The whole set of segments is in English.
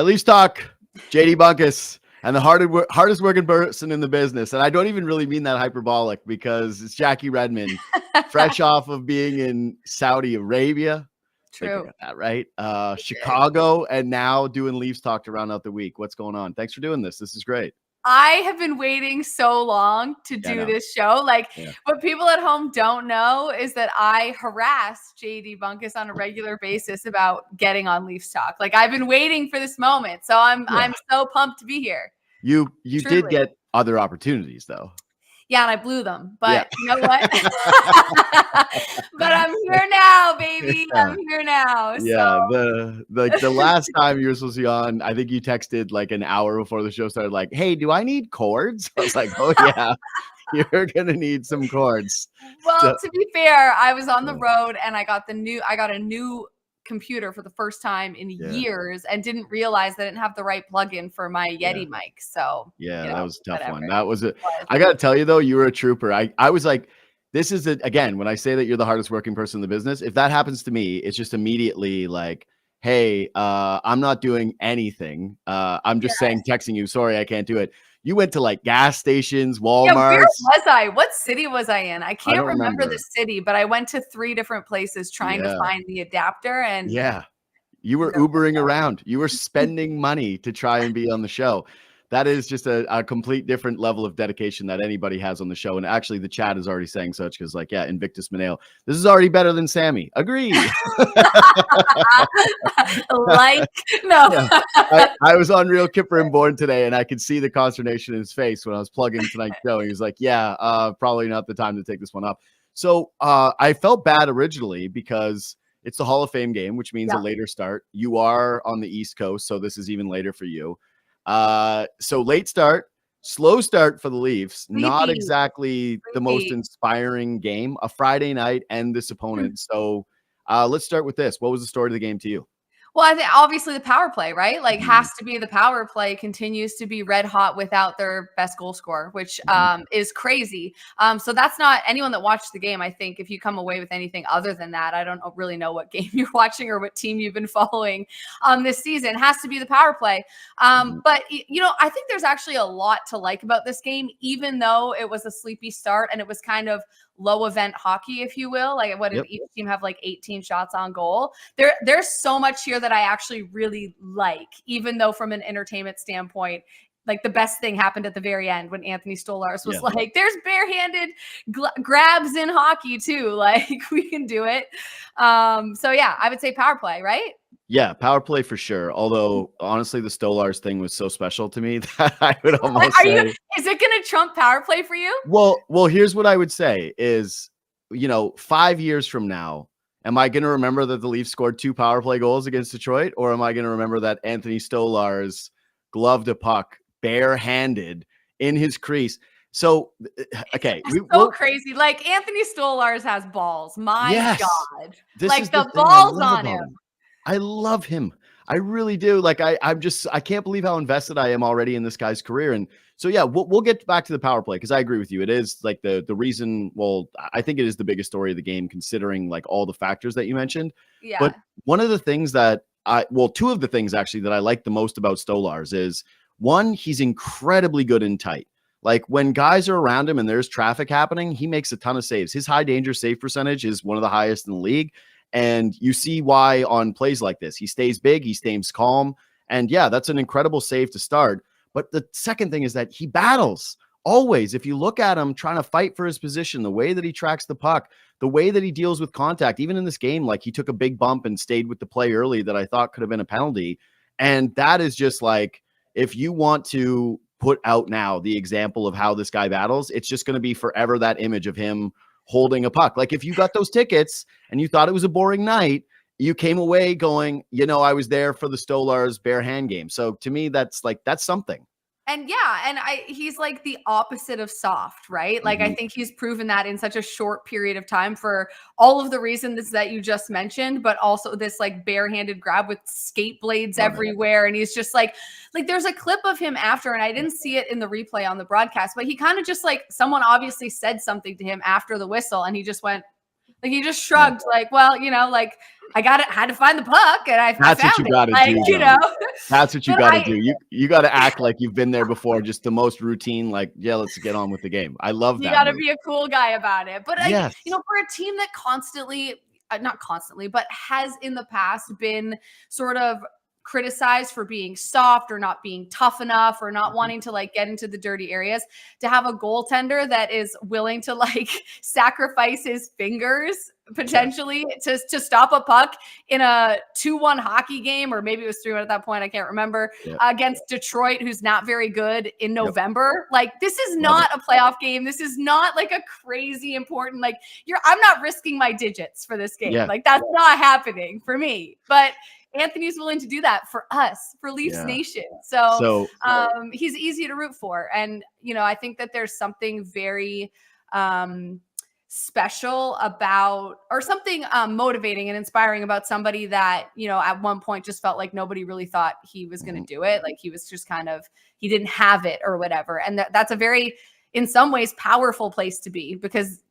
Leafs Talk, JD Bunkis, and the hardest working person in the business. And I don't even really mean that hyperbolic because it's Jackie Redmond, fresh off of being in Saudi Arabia. True. I got that right. Chicago, and now doing Leafs Talk to round out the week. What's going on? Thanks for doing this. This is great. I have been waiting so long to do this show. What people at home don't know is that I harass JD Bunkis on a regular basis about getting on Leafs Talk. I've been waiting for this moment. So I'm so pumped to be here. You did get other opportunities though. Yeah, and I blew them. But you know what? But I'm here now, baby. I'm here now. Yeah, the last time you were supposed to be on, I think you texted an hour before the show started, hey, do I need cords? I was like, oh yeah, you're gonna need some cords. Well, to be fair, I was on the road and I got a new computer for the first time in years and didn't realize that I didn't have the right plug-in for my Yeti mic. So that was a tough one. That was it. I gotta tell you though, you were a trooper. I was like, this is again, when I say that you're the hardest working person in the business, if that happens to me, it's just immediately hey, I'm not doing anything. I'm just texting you, sorry, I can't do it. You went to gas stations, Walmart. Yeah, where was I? What city was I in? I can't remember the city, but I went to 3 different places trying to find the adapter. And you were Ubering around. You were spending money to try and be on the show. That is just a complete different level of dedication that anybody has on the show. And actually the chat is already saying such because Invictus Manale, this is already better than Sammy. Agree. No. I was on Real Kipper and Born today and I could see the consternation in his face when I was plugging tonight's show. He was like, probably not the time to take this one up. So I felt bad originally because it's the Hall of Fame game, which means a later start. You are on the East Coast, so this is even later for you. So late start, slow start for the Leafs. Not exactly the most inspiring game, a Friday night and this opponent. So let's start with this. What was the story of the game to you? Well, I think obviously the power play, right? Has to be the power play continues to be red hot without their best goal scorer, which is crazy. So that's not anyone that watched the game. I think if you come away with anything other than that, I don't really know what game you're watching or what team you've been following this season. It has to be the power play. But, I think there's actually a lot to like about this game, even though it was a sleepy start and it was kind of low event hockey, if you will. Each team have 18 shots on goal. There's so much here that I actually really like, even though from an entertainment standpoint, the best thing happened at the very end when Anthony Stolarz was there's barehanded grabs in hockey too. We can do it. I would say power play, right? Yeah, power play for sure. Although honestly, the Stolarz thing was so special to me that I would almost say, is it going to trump power play for you? Well, here's what I would say is, 5 years from now, am I going to remember that the Leafs scored 2 power play goals against Detroit? Or am I going to remember that Anthony Stolarz gloved a puck barehanded in his crease? So, okay. Crazy. Anthony Stolarz has balls. My God. The balls on him. I love him. I really do. I can't believe how invested I am already in this guy's career. And so, we'll get back to the power play because I agree with you. It is the reason. Well, I think it is the biggest story of the game, considering all the factors that you mentioned. Yeah. But one of the things that two of the things actually that I like the most about Stolarz is, one, he's incredibly good in tight. When guys are around him and there's traffic happening, he makes a ton of saves. His high danger save percentage is one of the highest in the league. And you see why on plays like this. He stays big, he stays calm. And that's an incredible save to start. But the second thing is that he battles always. If you look at him trying to fight for his position, the way that he tracks the puck, the way that he deals with contact, even in this game, he took a big bump and stayed with the play early that I thought could have been a penalty. And that is just if you want to put out now the example of how this guy battles, it's just going to be forever that image of him holding a puck. If you got those tickets and you thought it was a boring night, you came away going, I was there for the Stolarz bare hand game. So to me, that's something. And he's the opposite of soft, right? I think he's proven that in such a short period of time for all of the reasons that you just mentioned, but also this barehanded grab with skate blades everywhere. And he's just there's a clip of him after, and I didn't see it in the replay on the broadcast, but he kind of just someone obviously said something to him after the whistle and he just went Like he just shrugged, like, well, like I had to find the puck, and I That's what found you got to it. Like, do. That's what you got to do. You got to act like you've been there before. Just the most routine, like, yeah, let's get on with the game. I love that. You got to be a cool guy about it. But yes, for a team that constantly, not constantly, but has in the past been sort of criticized for being soft or not being tough enough or not wanting to like get into the dirty areas, to have a goaltender that is willing to like sacrifice his fingers potentially to stop a puck in a 2-1 hockey game, or maybe it was 3-1 at that point, I can't remember, against Detroit, who's not very good in November. Like, this is not a playoff game. This is not like a crazy important, like, I'm not risking my digits for this game. Like, that's not happening for me. But Anthony's willing to do that for us, for Leafs Nation. So he's easy to root for. And, I think that there's something very special about, or something motivating and inspiring about somebody that, at one point just felt like nobody really thought he was going to do it. Like he was just he didn't have it or whatever. And that's a very, in some ways, powerful place to be, because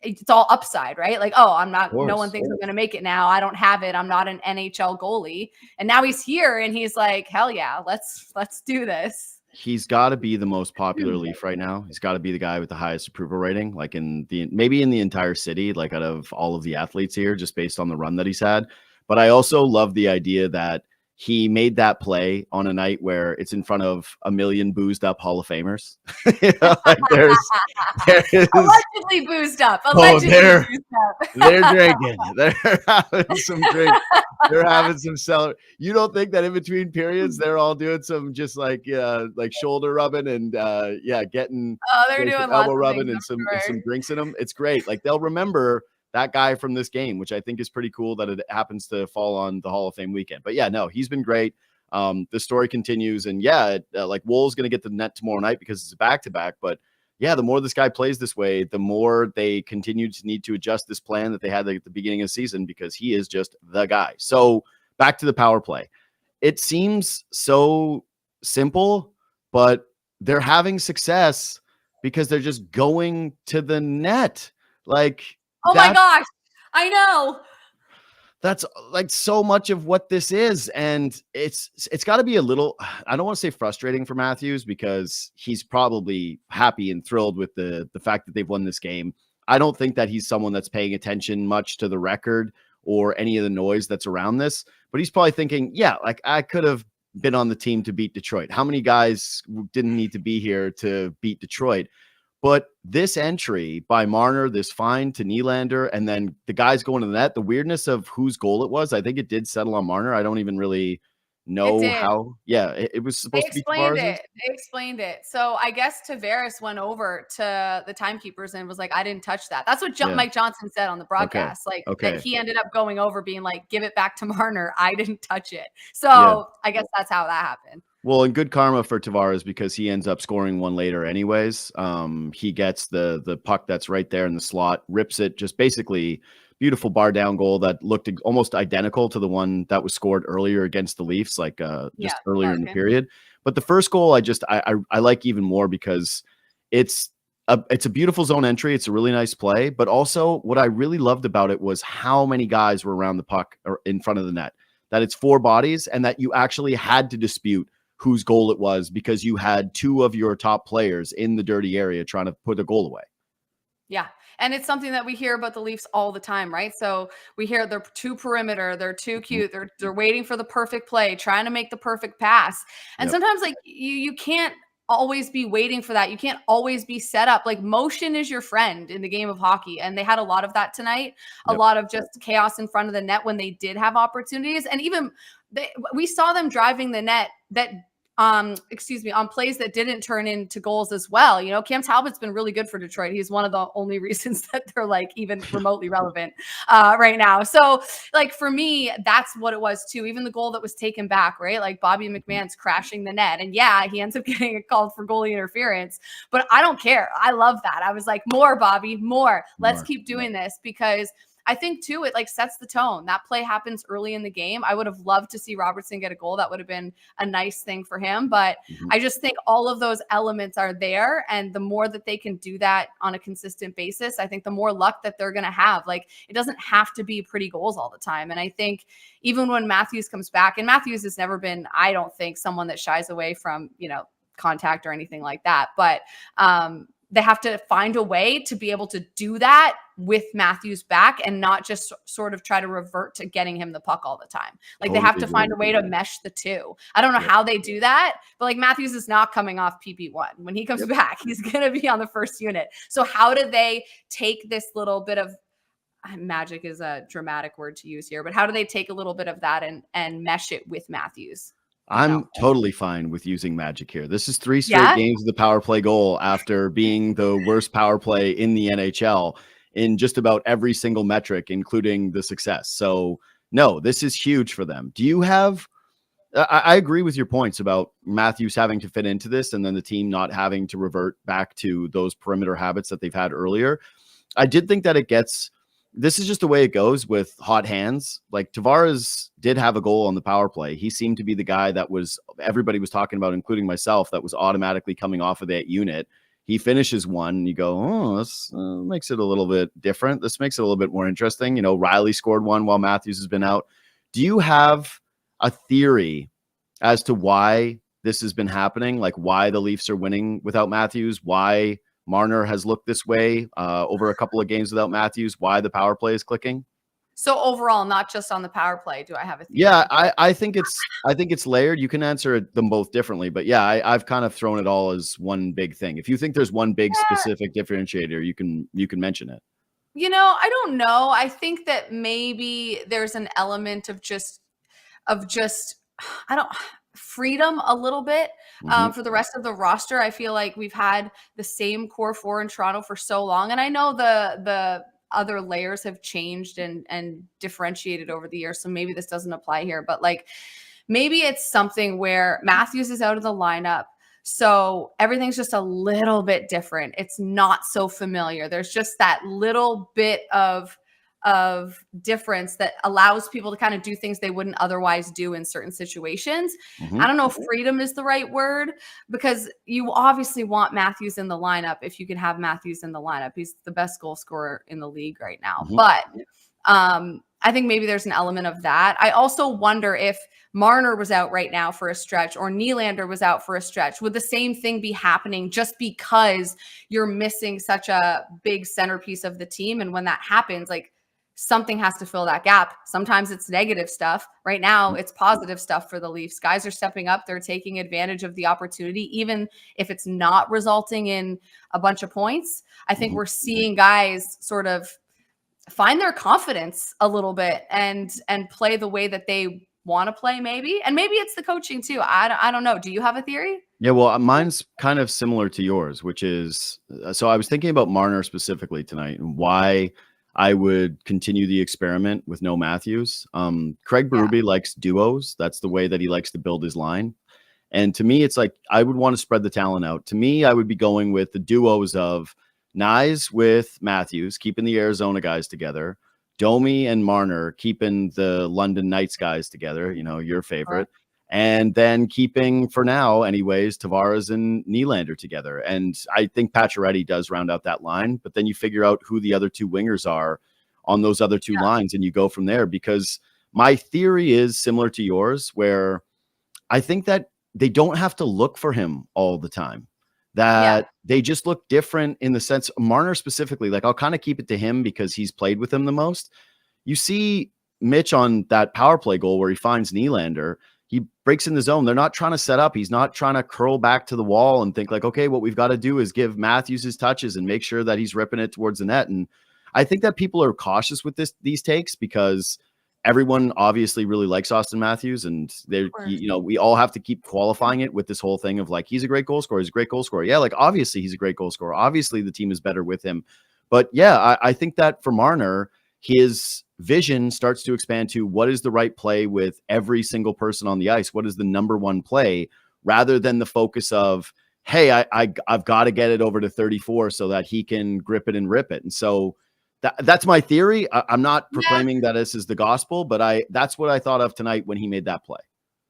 it's all upside, right? Like, oh, no one thinks I'm going to make it now. I don't have it. I'm not an NHL goalie. And now he's here and he's like, hell yeah, let's do this. He's got to be the most popular Leaf right now. He's got to be the guy with the highest approval rating, like maybe in the entire city, like out of all of the athletes here, just based on the run that he's had. But I also love the idea that he made that play on a night where it's in front of a million boozed up Hall of Famers. Like there is allegedly boozed up. They're drinking. They're having some drink. They're having some cellar. You don't think that in between periods they're all doing some just like shoulder rubbing and getting they're doing elbow rubbing and some drinks in them. It's great. Like they'll remember that guy from this game, which I think is pretty cool that it happens to fall on the Hall of Fame weekend. But yeah, no, he's been great. The story continues, and like Wool's going to get the net tomorrow night because it's a back-to-back. But yeah, the more this guy plays this way, the more they continue to need to adjust this plan that they had at the beginning of the season, because he is just the guy. So back to the power play. It seems so simple, but they're having success because they're just going to the net. Like, oh my gosh, I know. That's like so much of what this is. And it's got to be a little, I don't want to say frustrating for Matthews, because he's probably happy and thrilled with the fact that they've won this game. I don't think that he's someone that's paying attention much to the record or any of the noise that's around this, but he's probably thinking, yeah, like I could have been on the team to beat Detroit. How many guys didn't need to be here to beat Detroit? But this entry by Marner, this fine to Nylander, and then the guys going to the net, the weirdness of whose goal it was, I think it did settle on Marner. I don't even really know how. Yeah, it was supposed to be Tavares. They explained it. So I guess Tavares went over to the timekeepers and was like, I didn't touch that. That's what Mike Johnson said on the broadcast. That he ended up going over being like, give it back to Marner. I didn't touch it. So I guess that's how that happened. Well, and good karma for Tavares, because he ends up scoring one later anyways. He gets the puck that's right there in the slot, rips it, just basically beautiful bar down goal that looked almost identical to the one that was scored earlier against the Leafs, like earlier in the period. But the first goal I like even more, because it's a beautiful zone entry. It's a really nice play. But also what I really loved about it was how many guys were around the puck or in front of the net, that it's four bodies, and that you actually had to dispute whose goal it was, because you had two of your top players in the dirty area trying to put a goal away. Yeah. And it's something that we hear about the Leafs all the time, right? So we hear they're too perimeter, they're too cute, they're waiting for the perfect play, trying to make the perfect pass. And sometimes like you can't always be waiting for that. You can't always be set up. Like motion is your friend in the game of hockey. And they had a lot of that tonight, a lot of just chaos in front of the net when they did have opportunities. And even we saw them driving the net on plays that didn't turn into goals as well. Cam Talbot's been really good for Detroit. He's one of the only reasons that they're like even remotely relevant right now. So like for me, that's what it was too. Even the goal that was taken back, right? Like Bobby McMahon's crashing the net, and he ends up getting a call for goalie interference, but I don't care. I love that. I was like, more Bobby, more. Let's keep doing this, because I think too, it like sets the tone. That play happens early in the game. I would have loved to see Robertson get a goal. That would have been a nice thing for him. But I just think all of those elements are there. And the more that they can do that on a consistent basis, I think the more luck that they're going to have. Like, it doesn't have to be pretty goals all the time. And I think even when Matthews comes back, and Matthews has never been, I don't think, someone that shies away from, contact or anything like that. But they have to find a way to be able to do that with Matthews back and not just sort of try to revert to getting him the puck all the time. Like, they have to find a way to mesh the two. I don't know how they do that, but like, Matthews is not coming off PP1. When he comes back, he's going to be on the first unit. So how do they take this little bit of magic, is a dramatic word to use here, but how do they take a little bit of that and mesh it with Matthews? I'm totally fine with using magic here. This is 3 straight games of the power play goal after being the worst power play in the NHL in just about every single metric, including the success. So no, this is huge for them. Do you have, I agree with your points about Matthews having to fit into this and then the team not having to revert back to those perimeter habits that they've had earlier. I did think that this is just the way it goes with hot hands. Like, Tavares did have a goal on the power play. He seemed to be the guy that everybody was talking about, including myself, that was automatically coming off of that unit. He finishes one and you go, oh, this makes it a little bit different. This makes it a little bit more interesting. Riley scored one while Matthews has been out. Do you have a theory as to why this has been happening? Like, why the Leafs are winning without Matthews? Why Marner has looked this way over a couple of games without Matthews, why the power play is clicking? So overall, not just on the power play, do I have a theory? Yeah, I think it's layered. You can answer them both differently, but yeah, I've kind of thrown it all as one big thing. If you think there's one big specific differentiator, you can mention it. I don't know. I think that maybe there's an element of just freedom a little bit for the rest of the roster. I feel like we've had the same core four in Toronto for so long. And I know the other layers have changed and differentiated over the years. So maybe this doesn't apply here, but like, maybe it's something where Matthews is out of the lineup. So everything's just a little bit different. It's not so familiar. There's just that little bit of difference that allows people to kind of do things they wouldn't otherwise do in certain situations. I don't know if freedom is the right word, because you obviously want Matthews in the lineup. If you can have Matthews in the lineup, he's the best goal scorer in the league right now. But I think maybe there's an element of that. I also wonder if Marner was out right now for a stretch or Nylander was out for a stretch, would the same thing be happening just because you're missing such a big centerpiece of the team? And when that happens, like, something has to fill that gap. Sometimes it's negative stuff. Right now, it's positive stuff for the Leafs. Guys are stepping up. They're taking advantage of the opportunity, even if it's not resulting in a bunch of points. I think we're seeing guys sort of find their confidence a little bit and play the way that they want to play, maybe. And maybe it's the coaching too. I don't know. Do you have a theory? Yeah, well, mine's kind of similar to yours, which is, so I was thinking about Marner specifically tonight and why I would continue the experiment with no Matthews. Craig Berube likes duos. That's the way that he likes to build his line. And to me, it's like, I would want to spread the talent out. To me, I would be going with the duos of Nyes with Matthews, keeping the Arizona guys together. Domi and Marner keeping the London Knights guys together, your favorite. And then keeping, for now anyways, Tavares and Nylander together. And I think Pacioretty does round out that line, but then you figure out who the other two wingers are on those other two lines and you go from there. Because my theory is similar to yours, where I think that they don't have to look for him all the time. That they just look different in the sense, Marner specifically, like, I'll kind of keep it to him because he's played with him the most. You see Mitch on that power play goal where he finds Nylander, he breaks in the zone. They're not trying to set up. He's not trying to curl back to the wall and think like, okay, what we've got to do is give Matthews his touches and make sure that he's ripping it towards the net. And I think that people are cautious with these takes because everyone obviously really likes Austin Matthews, and they're, we all have to keep qualifying it with this whole thing of like, he's a great goal scorer. He's a great goal scorer. Yeah. Like, obviously he's a great goal scorer. Obviously the team is better with him, but yeah, I think that for Marner, his vision starts to expand to what is the right play with every single person on the ice. What is the number one play, rather than the focus of, hey, I've got to get it over to 34 so that he can grip it and rip it. And so That's my theory. I'm not Yeah. proclaiming that this is the gospel, but that's what I thought of tonight when he made that play.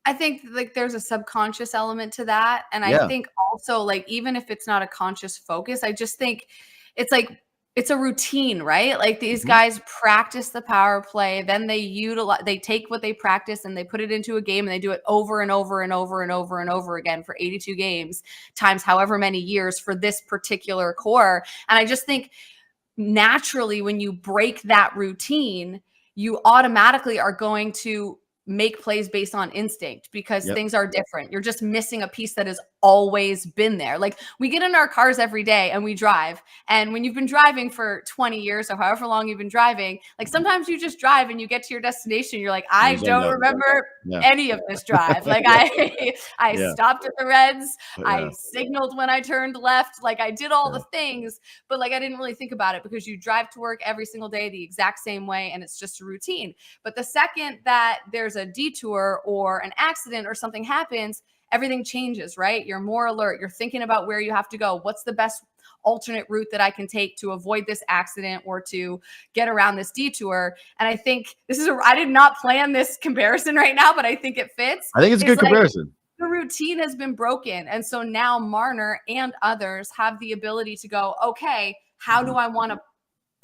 I think like there's a subconscious element to that. And I Yeah. think also like, even if it's not a conscious focus, I just think it's like, it's a routine, right? Like these guys practice the power play, then they take what they practice and they put it into a game and they do it over and over and over and over and over again for 82 games times however many years for this particular core. And I just think naturally when you break that routine, you automatically are going to make plays based on instinct because things are different. You're just missing a piece that has always been there. Like we get in our cars every day and we drive. And when you've been driving for 20 years or however long you've been driving, like sometimes you just drive and you get to your destination. You're like, I don't remember any of this drive. Like I stopped at the reds. I signaled when I turned left. Like I did all the things, but like I didn't really think about it because you drive to work every single day the exact same way. And it's just a routine. But the second that there's a detour or an accident or something happens, everything changes, right? You're more alert. You're thinking about where you have to go. What's the best alternate route that I can take to avoid this accident or to get around this detour? And I think I did not plan this comparison right now, but I think it fits. I think it's a good comparison. The routine has been broken. And so now Marner and others have the ability to go, okay, how do I want to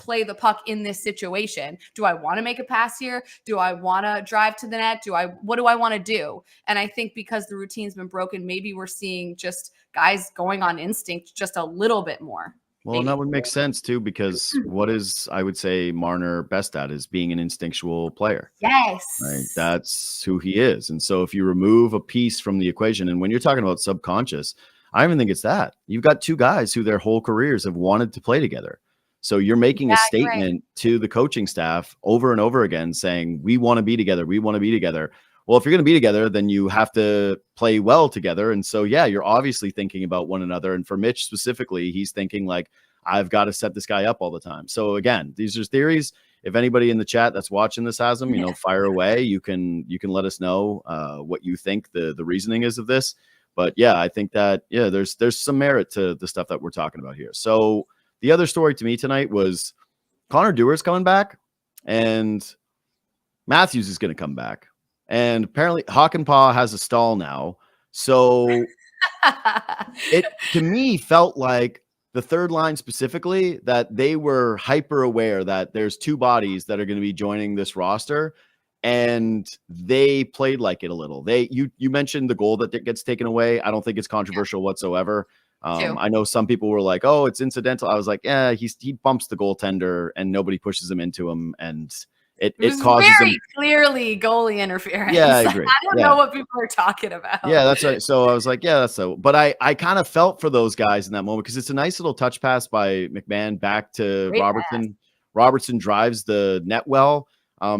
play the puck in this situation? Do I want to make a pass here? Do I want to drive to the net? What do I want to do? And I think because the routine's been broken, maybe we're seeing just guys going on instinct just a little bit more. Well, and that would make sense too, because what is, I would say, Marner best at is being an instinctual player. Yes. Right. That's who he is. And so if you remove a piece from the equation, and when you're talking about subconscious, I don't even think it's that. You've got two guys who their whole careers have wanted to play together. So you're making a statement to the coaching staff over and over again saying, we want to be together. We want to be together. Well, if you're going to be together, then you have to play well together. And so, yeah, you're obviously thinking about one another. And for Mitch specifically, he's thinking like, I've got to set this guy up all the time. So again, these are theories. If anybody in the chat that's watching this has them, fire away. You can let us know what you think the reasoning is of this. But yeah, I think that, there's some merit to the stuff that we're talking about here. So the other story to me tonight was Connor Dewar's coming back and Matthews is going to come back. And apparently Hakanpää has a stall now. So it, to me, felt like the third line specifically, that they were hyper aware that there's two bodies that are going to be joining this roster. And they played like it a little. You mentioned the goal that gets taken away. I don't think it's controversial whatsoever. I know some people were like, oh, it's incidental. I was like, yeah, he bumps the goaltender and nobody pushes him into him. And it causes very clearly goalie interference. Yeah, I agree. I don't know what people are talking about. Yeah, that's right. So I was like, yeah, that's so. But I kind of felt for those guys in that moment because it's a nice little touch pass by McMahon back to Great Robertson. pass. Robertson drives the net well.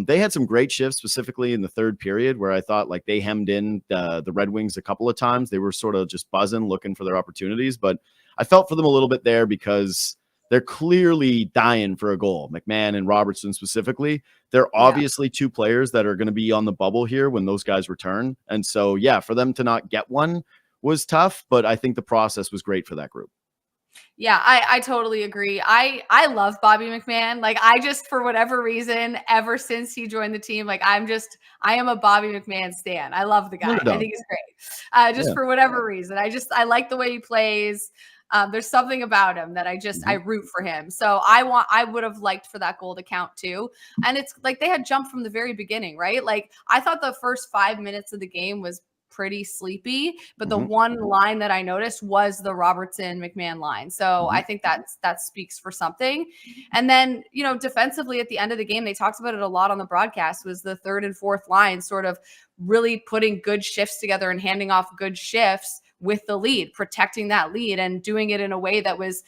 They had some great shifts, specifically in the third period, where I thought like they hemmed in the Red Wings a couple of times. They were sort of just buzzing, looking for their opportunities. But I felt for them a little bit there because they're clearly dying for a goal. McMahon and Robertson specifically. They're obviously two players that are going to be on the bubble here when those guys return. And so, yeah, for them to not get one was tough, but I think the process was great for that group. Yeah, I totally agree. I love Bobby McMahon. Like I just, for whatever reason, ever since he joined the team, like I am a Bobby McMahon stan. I love the guy. I think he's great. For whatever reason, I like the way he plays. There's something about him that I root for him. So I would have liked for that goal to count too. And it's like they had jumped from the very beginning, right? Like I thought the first 5 minutes of the game was pretty sleepy, but the one line that I noticed was the Robertson McMahon line. So I think that speaks for something. And then, defensively at the end of the game, they talked about it a lot on the broadcast, was the third and fourth line sort of really putting good shifts together and handing off good shifts with the lead, protecting that lead and doing it in a way that was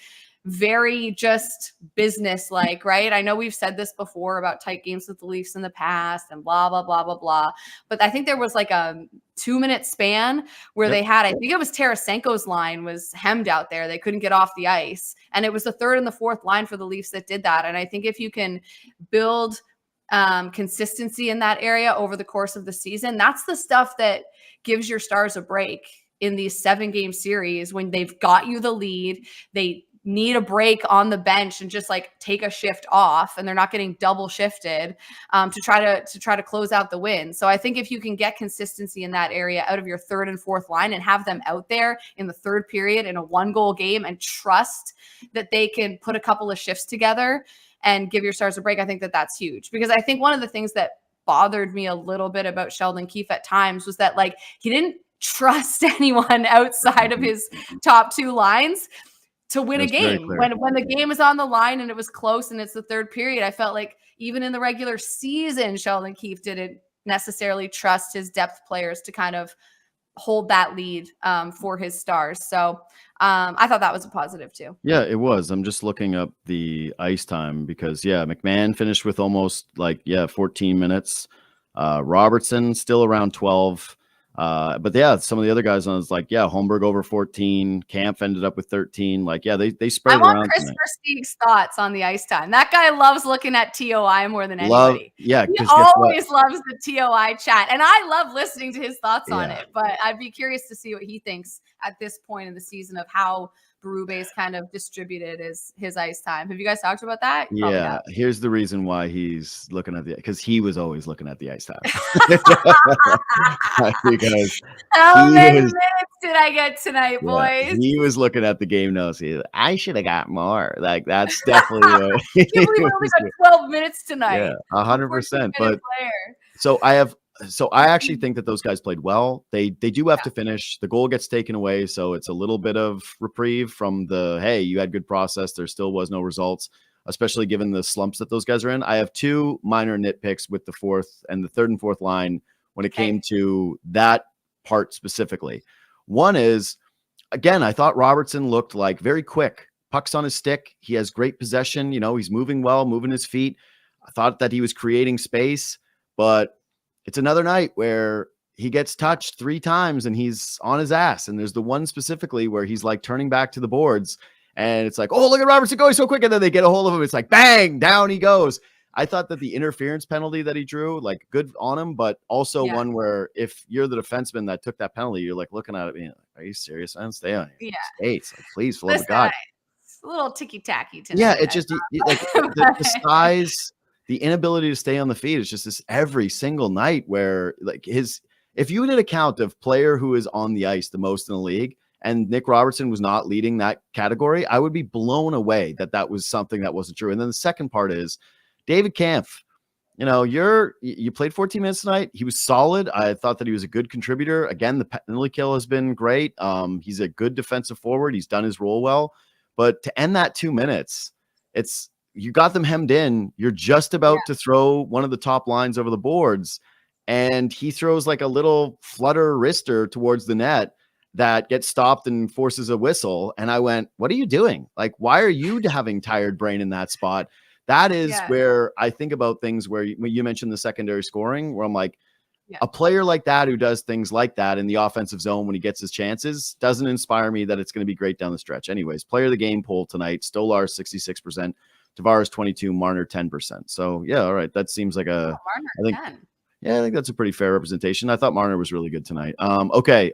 very just business like, right? I know we've said this before about tight games with the Leafs in the past and blah, blah, blah, blah, blah. But I think there was like a 2-minute span where they had, I think it was Tarasenko's line was hemmed out there. They couldn't get off the ice. And it was the third and the fourth line for the Leafs that did that. And I think if you can build consistency in that area over the course of the season, that's the stuff that gives your Stars a break in these 7-game series when they've got you the lead. They need a break on the bench and just like take a shift off, and they're not getting double shifted to try to close out the win. So I think if you can get consistency in that area out of your third and fourth line and have them out there in the third period in a 1-goal game and trust that they can put a couple of shifts together and give your stars a break, I think that that's huge. Because I think one of the things that bothered me a little bit about Sheldon Keefe at times was that like he didn't trust anyone outside of his top 2 lines to win a game. When the game is on the line and it was close and it's the third period, I felt like even in the regular season, Sheldon Keefe didn't necessarily trust his depth players to kind of hold that lead for his stars. So I thought that was a positive too. Yeah, it was. I'm just looking up the ice time because McMahon finished with almost 14 minutes. Robertson still around 12. But some of the other guys on was Holmberg over 14. Kampf ended up with 13. They spread around. I want Chris Versteeg's thoughts on the ice time. That guy loves looking at TOI more than anybody. He always loves the TOI chat, and I love listening to his thoughts on it. But I'd be curious to see what he thinks at this point in the season of how Berube's kind of distributed his ice time. Have you guys talked about that? Yeah, here's the reason why he's looking at because he was always looking at the ice time. Because how many minutes did I get tonight, boys? He was looking at the game notes. I should have got more. That's definitely I can't believe we only got 12 minutes tonight. Yeah, 100%. But So I actually think that those guys played well. They do have to finish. The goal gets taken away, so it's a little bit of reprieve from hey, you had good process. There still was no results, especially given the slumps that those guys are in. I have 2 minor nitpicks with the third and fourth line when it came to that part specifically. One is, again, I thought Robertson looked very quick. Puck's on his stick. He has great possession. He's moving well, moving his feet. I thought that he was creating space, but it's another night where he gets touched 3 times and he's on his ass. And there's the one specifically where he's turning back to the boards and it's oh, look at Robertson going so quick. And then they get a hold of him. It's bang, down he goes. I thought that the interference penalty that he drew, good on him, but also one where if you're the defenseman that took that penalty, you're looking at it being are you serious? I don't stay on your skates. Please, for the love of God. It's a little ticky-tacky tonight. Yeah, it just the size. The inability to stay on the feet is just this every single night where if you did a count of player who is on the ice the most in the league and Nick Robertson was not leading that category, I would be blown away that was something that wasn't true. And then the second part is David Kampf. You played 14 minutes tonight. He was solid. I thought that he was a good contributor. Again, the penalty kill has been great. He's a good defensive forward. He's done his role well. But to end that 2 minutes, you got them hemmed in. You're just about to throw one of the top lines over the boards. And he throws a little flutter wrister towards the net that gets stopped and forces a whistle. And I went, what are you doing? Why are you having tired brain in that spot? That is where I think about things where you mentioned the secondary scoring, where I'm a player like that who does things like that in the offensive zone when he gets his chances doesn't inspire me that it's going to be great down the stretch. Anyways, player of the game poll tonight, Stolarz 66%. Tavares 22, Marner 10%. So all right, that seems like I think that's a pretty fair representation. I thought Marner was really good tonight. Okay,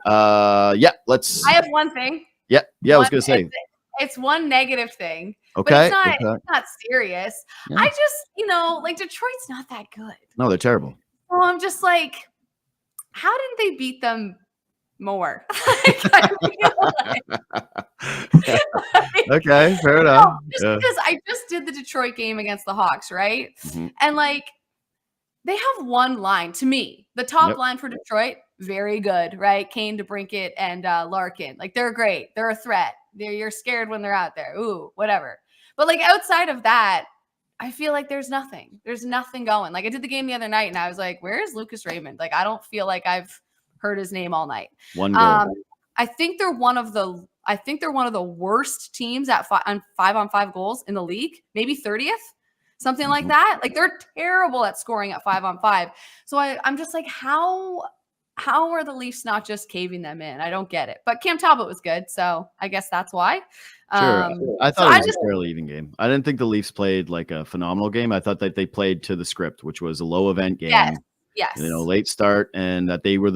let's. I have one thing. I was gonna say it's one negative thing. Okay, but it's not serious. Yeah. I just Detroit's not that good. No, they're terrible. Well, I'm just how didn't they beat them more? Okay, fair enough. Because I just did the Detroit game against the Hawks, right? Mm-hmm. And they have one line to me. The top line for Detroit, very good, right? Kane, DeBrincat, and Larkin. They're great. They're a threat. You're scared when they're out there. Ooh, whatever. But outside of that, I feel there's nothing. There's nothing going. I did the game the other night and I was where is Lucas Raymond? I don't feel I've heard his name all night. One goal. I think they're one of the worst teams at 5-on-5 goals in the league, maybe 30th, something like that. They're terrible at scoring at 5-on-5. So I'm just how are the Leafs not just caving them in? I don't get it. But Cam Talbot was good, so I guess that's why. Sure. I thought it was a fairly even game. I didn't think the Leafs played a phenomenal game. I thought that they played to the script, which was a low event game. Yes. Yes. Late start, and that they were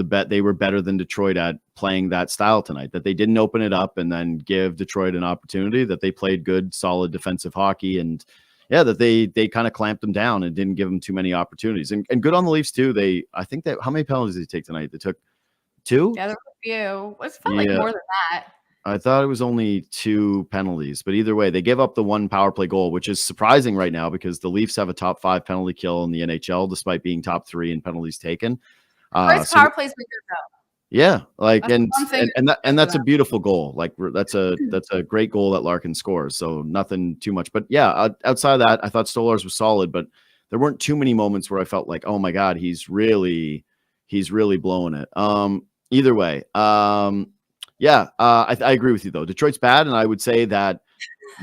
better than Detroit at playing that style tonight, that they didn't open it up and then give Detroit an opportunity, that they played good, solid defensive hockey, and that they kind of clamped them down and didn't give them too many opportunities. And good on the Leafs too. I think that, how many penalties did they take tonight? They took 2? Yeah, there were a few. It felt like more than that. I thought it was only 2 penalties, but either way, they gave up the 1 power play goal, which is surprising right now because the Leafs have a top 5 penalty kill in the NHL, despite being top 3 in penalties taken. First power plays been good though. Yeah, like that's that's a beautiful goal. Like that's a great goal that Larkin scores. So nothing too much, but yeah, outside of that, I thought Stolarz was solid, but there weren't too many moments where I felt like, oh my God, he's really blowing it. Either way, I agree with you though. Detroit's bad, and I would say that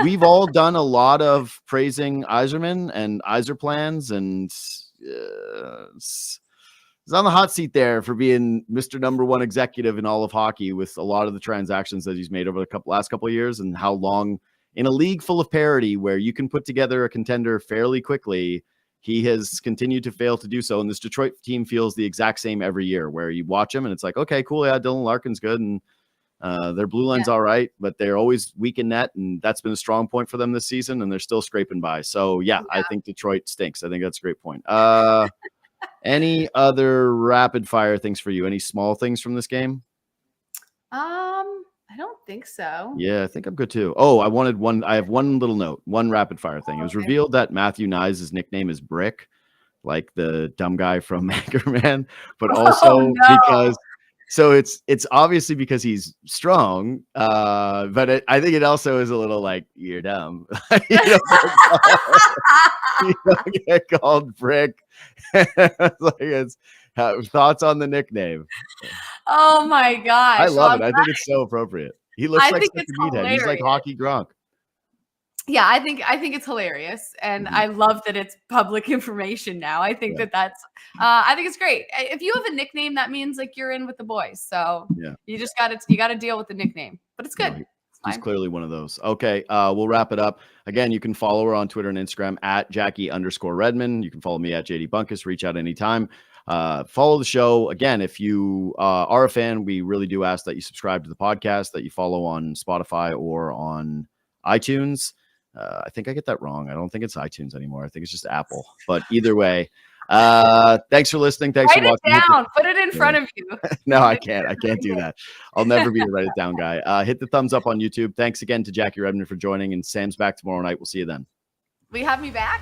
we've all done a lot of praising Yzerman and Yzer plans, and he's on the hot seat there for being Mr. Number 1 executive in all of hockey with a lot of the transactions that he's made over the last couple of years, and how long in a league full of parity where you can put together a contender fairly quickly, he has continued to fail to do so. And this Detroit team feels the exact same every year, where you watch him and it's like, okay, cool. Yeah, Dylan Larkin's good. And their blue line's all right, but they're always weak in net. And that's been a strong point for them this season. And they're still scraping by. So yeah, I think Detroit stinks. I think that's a great point. Any other rapid fire things for you? Any small things from this game? I don't think so. Yeah, I think I'm good too. Oh, I have one little note, one rapid fire thing. It was revealed that Matthew Nyes' nickname is Brick, like the dumb guy from Anchorman, but also because it's obviously because he's strong, but I think it also is a little like, you're dumb. You don't get called Brick. Thoughts on the nickname? Oh my gosh, I love it. I think it's so appropriate. He looks like such a meathead. He's like hockey Gronk. Yeah, I think it's hilarious, and I love that it's public information now. I think that's I think it's great. If you have a nickname, that means like you're in with the boys. So you just got to deal with the nickname, but it's good. He's clearly one of those. Okay, we'll wrap it up. Again, you can follow her on Twitter and Instagram at Jackie_Redmond. You can follow me at JD Bunkis. Reach out anytime. Follow the show. Again, if you are a fan, we really do ask that you subscribe to the podcast, that you follow on Spotify or on iTunes. I think I get that wrong. I don't think it's iTunes anymore. I think it's just Apple. But either way, thanks for listening. Thanks for watching. Write it down. Put it in front of you. No, I can't. I can't do that. I'll never be a write it down guy. Hit the thumbs up on YouTube. Thanks again to Jackie Redmond for joining, and Sam's back tomorrow night. We'll see you then. Will you have me back?